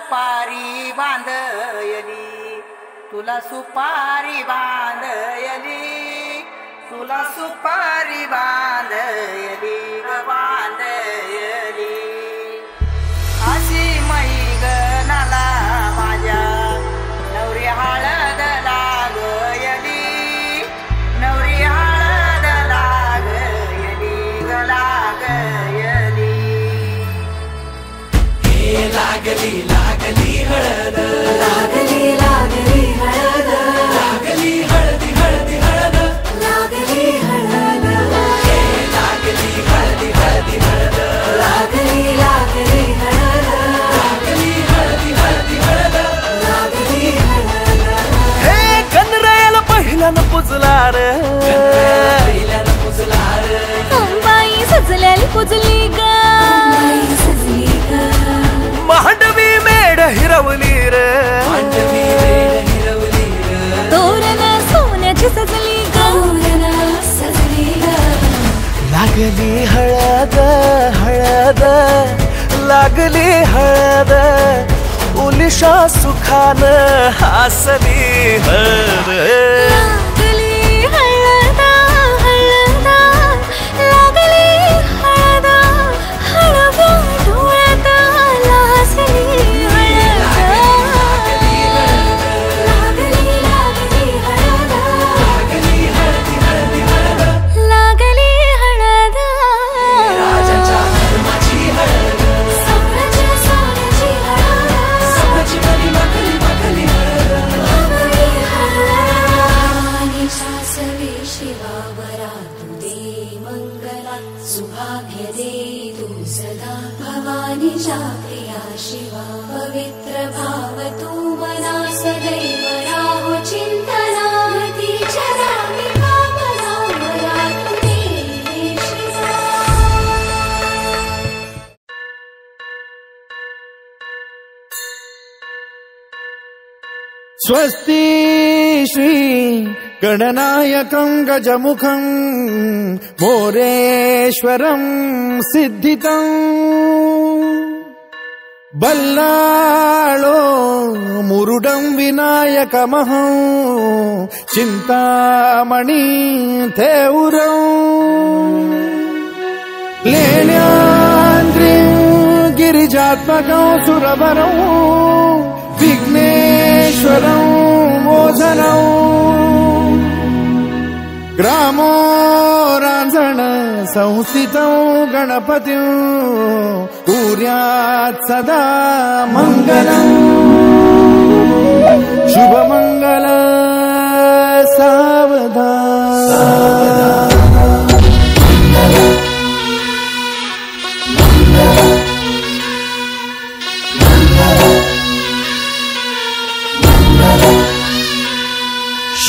सुपारी बांधयली, तुला सुपारी बांधयली, तुला सुपारी बांधयली ग बांधयली. अशी मैगनाला माझ्या नवरी हळद लागयली, नवरी हळद लागयली ग लागयली. हे लागली लागली हळद, लागली लागली हळद, लागली हळदी हळदी हळद, लागली हळद. हे लागली हळदी हळदी हळद, लागली लागली हळद, लागली हळदी हळदी हळद, लागली हळद. हे गणरायाला पहिल्यानं पुजला रे, पहिल्यानं पुजला रे, बाई सजल्याली पुजली ग, बाई सजली ग, मांडवी मेढ हिरवली रे, मांडवी मेढ हिरवली रे, तोरण सोन्याची सजली ग, तोरण सजली ग. लागली हळद हळद, लागली हळद, उलिशा सुखान हसली हळद. लागली हळद हळद, लागली हळद, हळव्या डोळ्यात लाजली हळद. लागली लागली हळद, लागली हळदी हळदी हळद, लागली हळद. राजाच्या धर्माची हळद, सोन्याची सोन्याची हळद, सोन्याची मली मखली मखली हळद. लागली हळद. सासवे शिवावरा तू दे मंगला, सुभाग्य दे तू सदा. भवानीच्या प्रिया शिवा पवित्र भाव तू मना, सदैव राहो चिंतना. तीच्या नामी कामना मला तू दे शिवा. स्वस्ति श्री गणनायकं गजमुखं मोरेश्वरं सिद्धितं, बल्लाळो मुरुडं विनायकमहं चिंतामणि थेउरं, लेण्याद्रिं गिरिजात्मकं सुरवरं विघ्नेश्वरं मोचनं, ग्रामो रांझण संस्थितं गणपतिं कुर्यात् सदा मंगलं. शुभमंगल सावधान.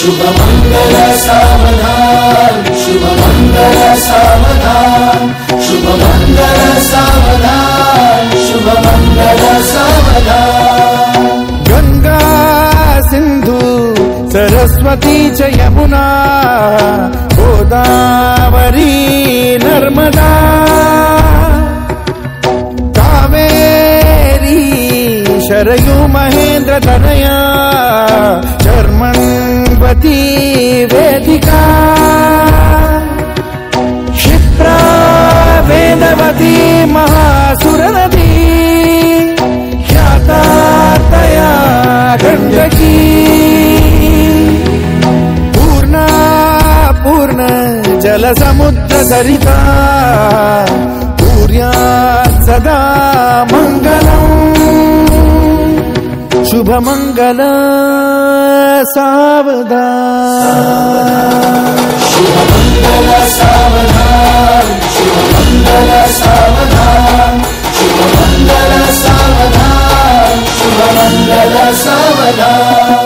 शुभ मंगल सावधान, शुभ मंगल सावधान, शुभ मंगल सावधान, शुभ मंगल सावधान. गंगा सिंधु सरस्वती च यमुना गोदावरी नर्मदा, कावेरी शरयू महेंद्र तनया चर्मण्वती वेदिका, क्षिप्रा वेदवती महासुरनदी, ख्याता तया गण्डकी, पूर्णा पूर्ण जलसमुद्र सरिता, कुर्यात् सदा मंगलम्. शुभमंगल सावधान. शुभ मंगल सावधान, शुभ मंगल सावधान, शुभ मंगल सावधान, शुभ मंगल सावधान.